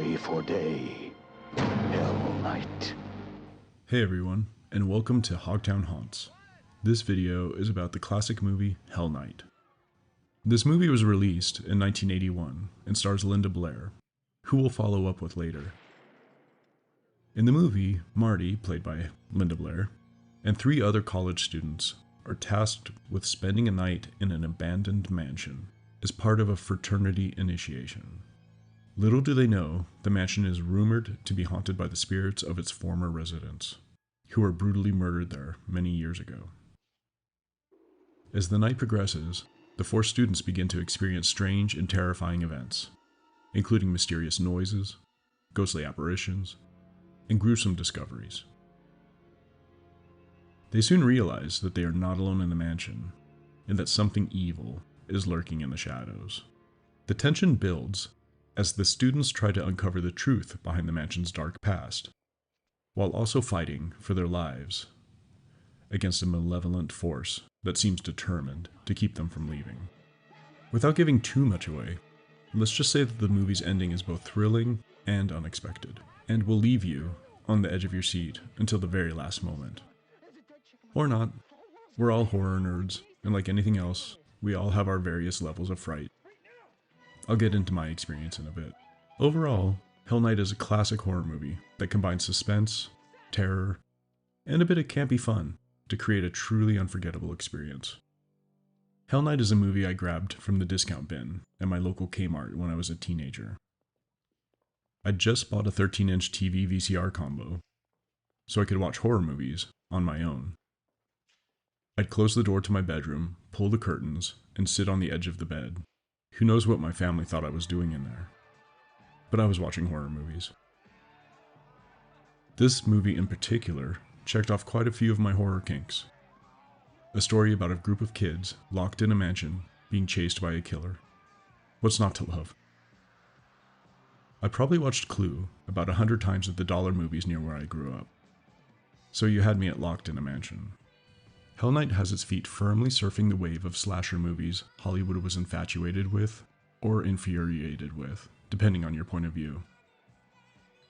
Pray for day. Hell night. Hey everyone, and welcome to Hogtown Haunts. This video is about the classic movie Hell Night. This movie was released in 1981 and stars Linda Blair, who we'll follow up with later. In the movie, Marty, played by Linda Blair, and 3 other college students are tasked with spending a night in an abandoned mansion as part of a fraternity initiation. Little do they know, the mansion is rumored to be haunted by the spirits of its former residents, who were brutally murdered there many years ago. As the night progresses, the 4 students begin to experience strange and terrifying events, including mysterious noises, ghostly apparitions, and gruesome discoveries. They soon realize that they are not alone in the mansion, and that something evil is lurking in the shadows. The tension builds as the students try to uncover the truth behind the mansion's dark past, while also fighting for their lives against a malevolent force that seems determined to keep them from leaving. Without giving too much away, let's just say that the movie's ending is both thrilling and unexpected, and will leave you on the edge of your seat until the very last moment. Or not. We're all horror nerds, and like anything else, we all have our various levels of fright. I'll get into my experience in a bit. Overall, Hell Night is a classic horror movie that combines suspense, terror, and a bit of campy fun to create a truly unforgettable experience. Hell Night is a movie I grabbed from the discount bin at my local Kmart when I was a teenager. I just bought a 13-inch TV VCR combo, so I could watch horror movies on my own. I'd close the door to my bedroom, pull the curtains, and sit on the edge of the bed. Who knows what my family thought I was doing in there? But I was watching horror movies. This movie in particular checked off quite a few of my horror kinks. A story about a group of kids locked in a mansion being chased by a killer. What's not to love? I probably watched Clue about 100 times at the dollar movies near where I grew up. So you had me at locked in a mansion. Hell Night has its feet firmly surfing the wave of slasher movies Hollywood was infatuated with, or infuriated with, depending on your point of view.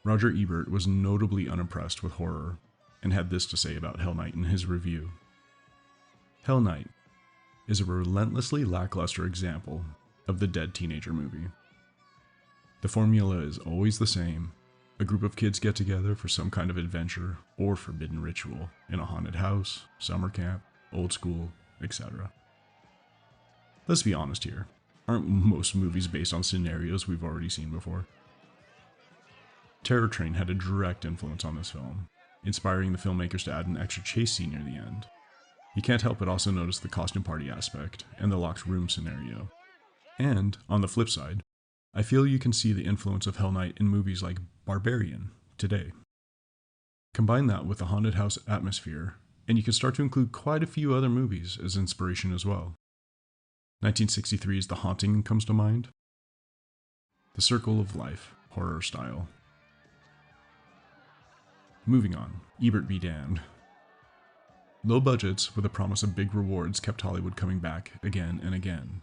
Roger Ebert was notably unimpressed with horror, and had this to say about Hell Night in his review. Hell Night is a relentlessly lackluster example of the dead teenager movie. The formula is always the same. A group of kids get together for some kind of adventure or forbidden ritual in a haunted house, summer camp, old school, etc. Let's be honest here. Aren't most movies based on scenarios we've already seen before? Terror Train had a direct influence on this film, inspiring the filmmakers to add an extra chase scene near the end. You can't help but also notice the costume party aspect and the locked room scenario. And, on the flip side, I feel you can see the influence of Hell Night in movies like Barbarian today. Combine that with the haunted house atmosphere, and you can start to include quite a few other movies as inspiration as well. 1963's The Haunting comes to mind. The Circle of Life, horror style. Moving on, Ebert be damned. Low budgets with a promise of big rewards kept Hollywood coming back again and again.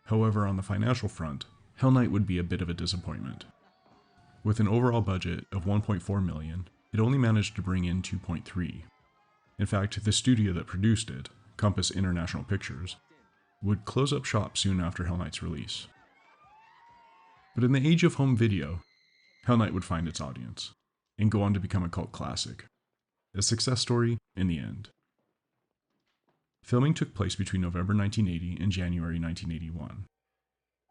However, on the financial front, Hell Night would be a bit of a disappointment. With an overall budget of $1.4 million, it only managed to bring in $2.3. In fact, the studio that produced it, Compass International Pictures, would close up shop soon after Hell Night's release. But in the age of home video, Hell Night would find its audience, and go on to become a cult classic. A success story in the end. Filming took place between November 1980 and January 1981.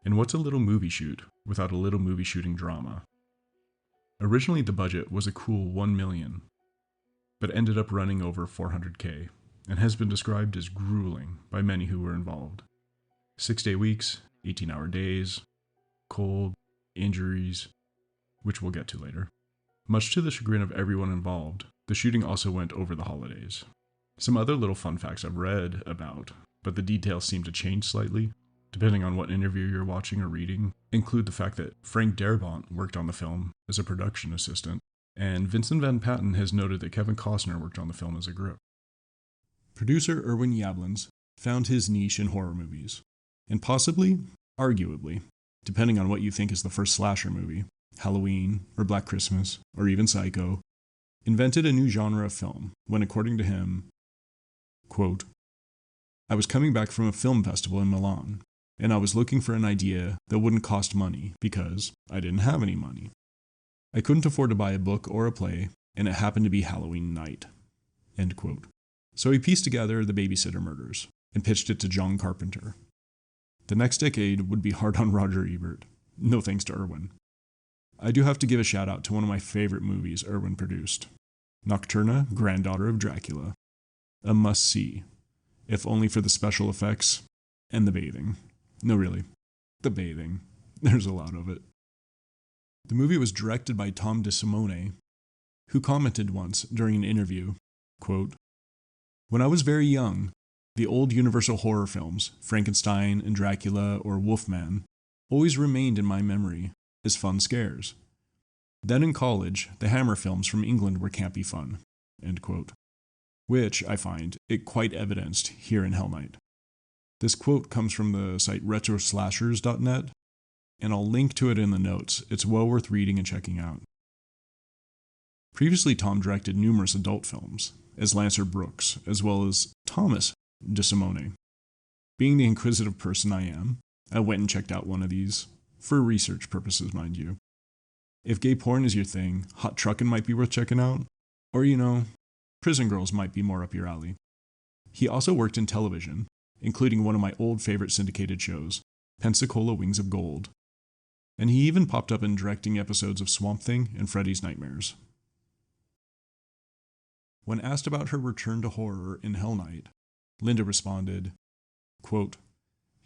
And what's a little movie shoot without a little movie shooting drama? Originally the budget was a cool $1 million, but ended up running over $400K, and has been described as grueling by many who were involved. 6-day weeks, 18-hour days, cold, injuries, which we'll get to later. Much to the chagrin of everyone involved, the shooting also went over the holidays. Some other little fun facts I've read about, but the details seem to change slightly, depending on what interview you're watching or reading, include the fact that Frank Darabont worked on the film as a production assistant, and Vincent Van Patten has noted that Kevin Costner worked on the film as a grip. Producer Irwin Yablans found his niche in horror movies, and possibly, arguably, depending on what you think is the first slasher movie, Halloween, or Black Christmas, or even Psycho, invented a new genre of film when, according to him, quote, I was coming back from a film festival in Milan, and I was looking for an idea that wouldn't cost money because I didn't have any money. I couldn't afford to buy a book or a play, and it happened to be Halloween night. End quote. So he pieced together The Babysitter Murders and pitched it to John Carpenter. The next decade would be hard on Roger Ebert. No thanks to Irwin. I do have to give a shout out to one of my favorite movies Irwin produced, Nocturna, Granddaughter of Dracula. A must-see, if only for the special effects and the bathing. No, really, the bathing. There's a lot of it. The movie was directed by Tom DeSimone, who commented once during an interview, quote, When I was very young, the old Universal horror films, Frankenstein and Dracula or Wolfman, always remained in my memory as fun scares. Then in college, the Hammer films from England were campy fun, end quote. Which, I find, it quite evidenced here in Hell Night. This quote comes from the site retroslashers.net, and I'll link to it in the notes. It's well worth reading and checking out. Previously, Tom directed numerous adult films, as Lancer Brooks, as well as Thomas DeSimone. Being the inquisitive person I am, I went and checked out one of these, for research purposes, mind you. If gay porn is your thing, Hot Truckin' might be worth checking out, or, Prison Girls might be more up your alley. He also worked in television, including one of my old favorite syndicated shows, Pensacola Wings of Gold. And he even popped up in directing episodes of Swamp Thing and Freddy's Nightmares. When asked about her return to horror in Hell Night, Linda responded, quote,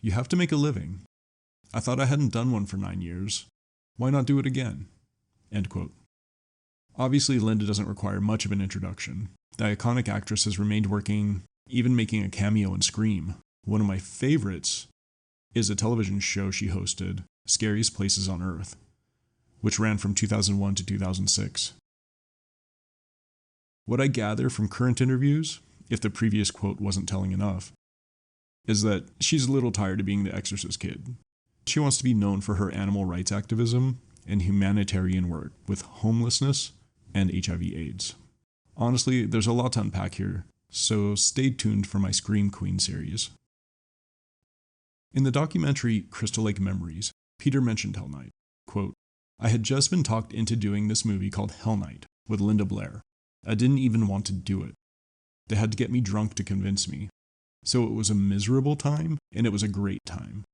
You have to make a living. I thought I hadn't done one for 9 years. Why not do it again? End quote. Obviously, Linda doesn't require much of an introduction. The iconic actress has remained working, even making a cameo in Scream. One of my favorites is a television show she hosted, Scariest Places on Earth, which ran from 2001 to 2006. What I gather from current interviews, if the previous quote wasn't telling enough, is that she's a little tired of being the Exorcist kid. She wants to be known for her animal rights activism and humanitarian work with homelessness and HIV/AIDS. Honestly, there's a lot to unpack here, so stay tuned for my Scream Queen series. In the documentary Crystal Lake Memories, Peter mentioned Hell Night. Quote, I had just been talked into doing this movie called Hell Night with Linda Blair. I didn't even want to do it. They had to get me drunk to convince me. So it was a miserable time, and it was a great time.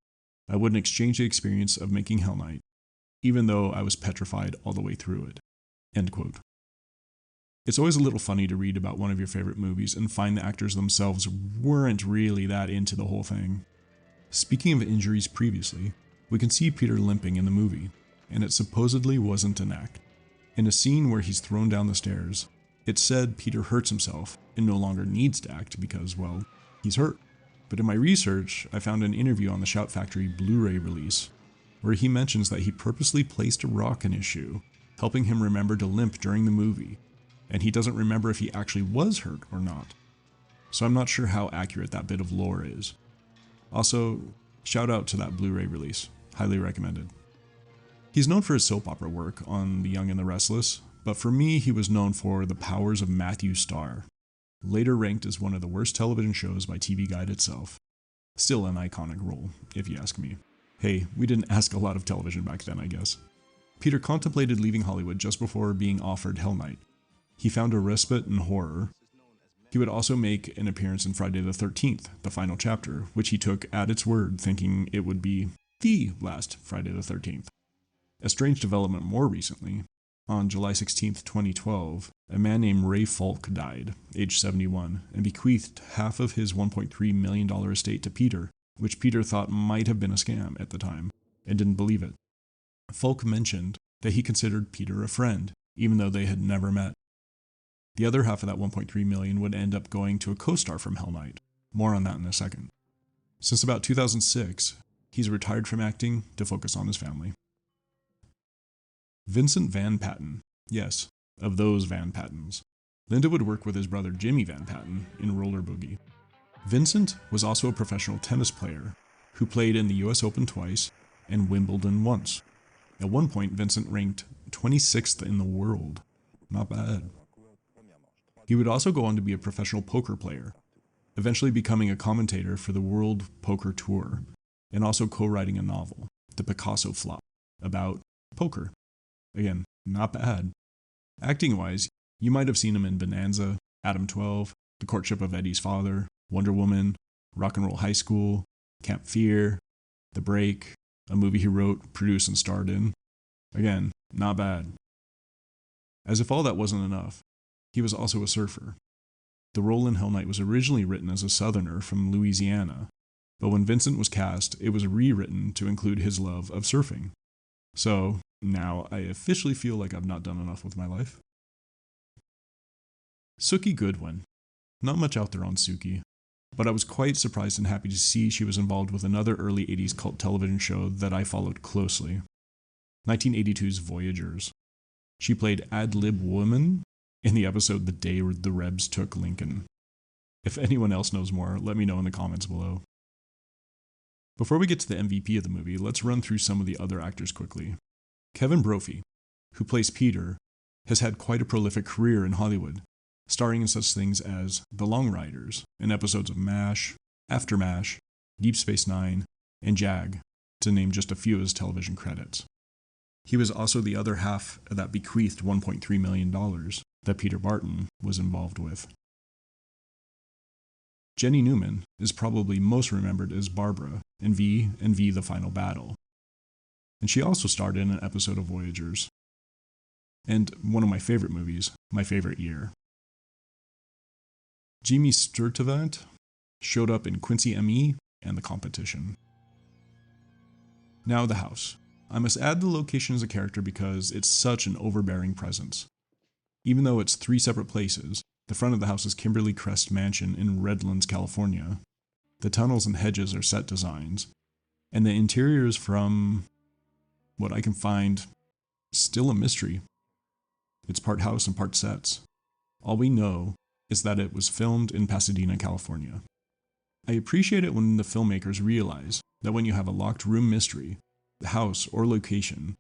I wouldn't exchange the experience of making Hell Night, even though I was petrified all the way through it. End quote. It's always a little funny to read about one of your favorite movies and find the actors themselves weren't really that into the whole thing. Speaking of injuries previously, we can see Peter limping in the movie, and it supposedly wasn't an act. In a scene where he's thrown down the stairs, it's said Peter hurts himself and no longer needs to act because, well, he's hurt. But in my research, I found an interview on the Shout Factory Blu-ray release, where he mentions that he purposely placed a rock in his shoe, helping him remember to limp during the movie, and he doesn't remember if he actually was hurt or not. So I'm not sure how accurate that bit of lore is. Also, shout out to that Blu-ray release, highly recommended. He's known for his soap opera work on The Young and the Restless, but for me he was known for The Powers of Matthew Starr, later ranked as one of the worst television shows by TV Guide itself. Still an iconic role, if you ask me. Hey, we didn't ask a lot of television back then, I guess. Peter contemplated leaving Hollywood just before being offered Hell Night. He found a respite in horror. He would also make an appearance in Friday the 13th, the final chapter, which he took at its word, thinking it would be the last Friday the 13th. A strange development more recently, on July 16, 2012, a man named Ray Falk died, age 71, and bequeathed half of his $1.3 million estate to Peter, which Peter thought might have been a scam at the time, and didn't believe it. Falk mentioned that he considered Peter a friend, even though they had never met. The other half of that $1.3 million would end up going to a co-star from Hell Night. More on that in a second. Since about 2006, he's retired from acting to focus on his family. Vincent Van Patten. Yes, of those Van Pattens. Linda would work with his brother Jimmy Van Patten in Roller Boogie. Vincent was also a professional tennis player who played in the US Open twice and Wimbledon once. At one point, Vincent ranked 26th in the world. Not bad. He would also go on to be a professional poker player, eventually becoming a commentator for the World Poker Tour, and also co-writing a novel, The Picasso Flop, about poker. Again, not bad. Acting-wise, you might have seen him in Bonanza, Adam 12, The Courtship of Eddie's Father, Wonder Woman, Rock and Roll High School, Camp Fear, The Break, a movie he wrote, produced, and starred in. Again, not bad. As if all that wasn't enough, he was also a surfer. The role in Hell Night was originally written as a Southerner from Louisiana, but when Vincent was cast, it was rewritten to include his love of surfing. So, now I officially feel like I've not done enough with my life. Sookie Goodwin. Not much out there on Sookie, but I was quite surprised and happy to see she was involved with another early 80s cult television show that I followed closely, 1982's Voyagers. She played Ad Lib Woman in the episode The Day the Rebs Took Lincoln. If anyone else knows more, let me know in the comments below. Before we get to the MVP of the movie, let's run through some of the other actors quickly. Kevin Brophy, who plays Peter, has had quite a prolific career in Hollywood, starring in such things as The Long Riders, in episodes of MASH, After MASH, Deep Space Nine, and JAG, to name just a few of his television credits. He was also the other half of that bequeathed $1.3 million that Peter Barton was involved with. Jenny Newman is probably most remembered as Barbara in V and V The Final Battle. And she also starred in an episode of Voyagers. And one of my favorite movies, My Favorite Year. Jimmy Sturtevant showed up in Quincy M.E. and The Competition. Now the house. I must add the location as a character because it's such an overbearing presence. Even though it's 3 separate places, the front of the house is Kimberly Crest Mansion in Redlands, California. The tunnels and hedges are set designs, and the interior is from what I can find still a mystery. It's part house and part sets. All we know is that it was filmed in Pasadena, California. I appreciate it when the filmmakers realize that when you have a locked room mystery, the house or location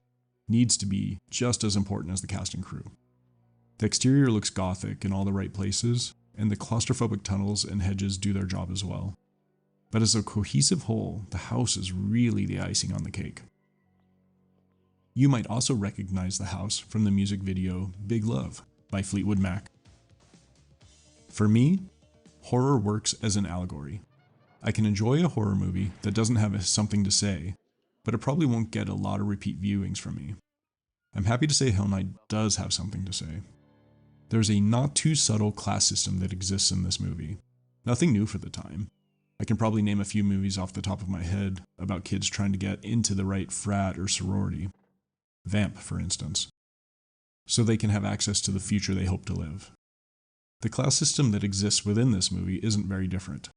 needs to be just as important as the cast and crew. The exterior looks gothic in all the right places, and the claustrophobic tunnels and hedges do their job as well. But as a cohesive whole, the house is really the icing on the cake. You might also recognize the house from the music video Big Love by Fleetwood Mac. For me, horror works as an allegory. I can enjoy a horror movie that doesn't have something to say, but it probably won't get a lot of repeat viewings from me. I'm happy to say Hell Night does have something to say. There's a not too subtle class system that exists in this movie. Nothing new for the time. I can probably name a few movies off the top of my head about kids trying to get into the right frat or sorority. Vamp, for instance. So they can have access to the future they hope to live. The class system that exists within this movie isn't very different.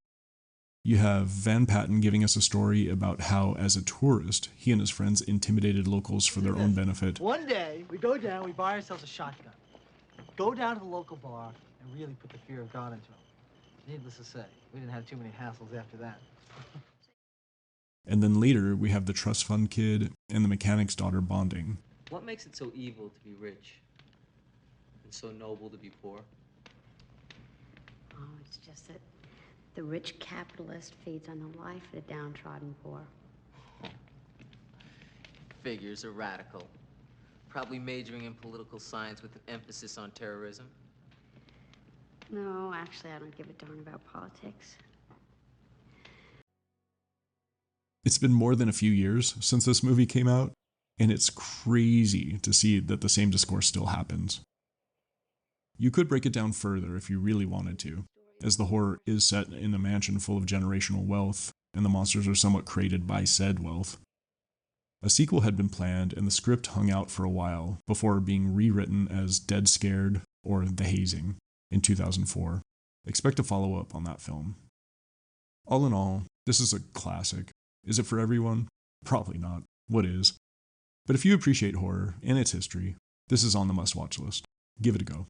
You have Van Patten giving us a story about how, as a tourist, he and his friends intimidated locals for their own benefit. One day, we go down, we buy ourselves a shotgun. Go down to the local bar and really put the fear of God into them. Needless to say, we didn't have too many hassles after that. And then later, we have the trust fund kid and the mechanic's daughter bonding. What makes it so evil to be rich and so noble to be poor? Oh, it's just that the rich capitalist feeds on the life of the downtrodden poor. Figures are radical. Probably majoring in political science with an emphasis on terrorism. No, actually, I don't give a darn about politics. It's been more than a few years since this movie came out, and it's crazy to see that the same discourse still happens. You could break it down further if you really wanted to, as the horror is set in a mansion full of generational wealth, and the monsters are somewhat created by said wealth. A sequel had been planned, and the script hung out for a while before being rewritten as Dead Scared or The Hazing in 2004. Expect a follow-up on that film. All in all, this is a classic. Is it for everyone? Probably not. What is? But if you appreciate horror and its history, this is on the must-watch list. Give it a go.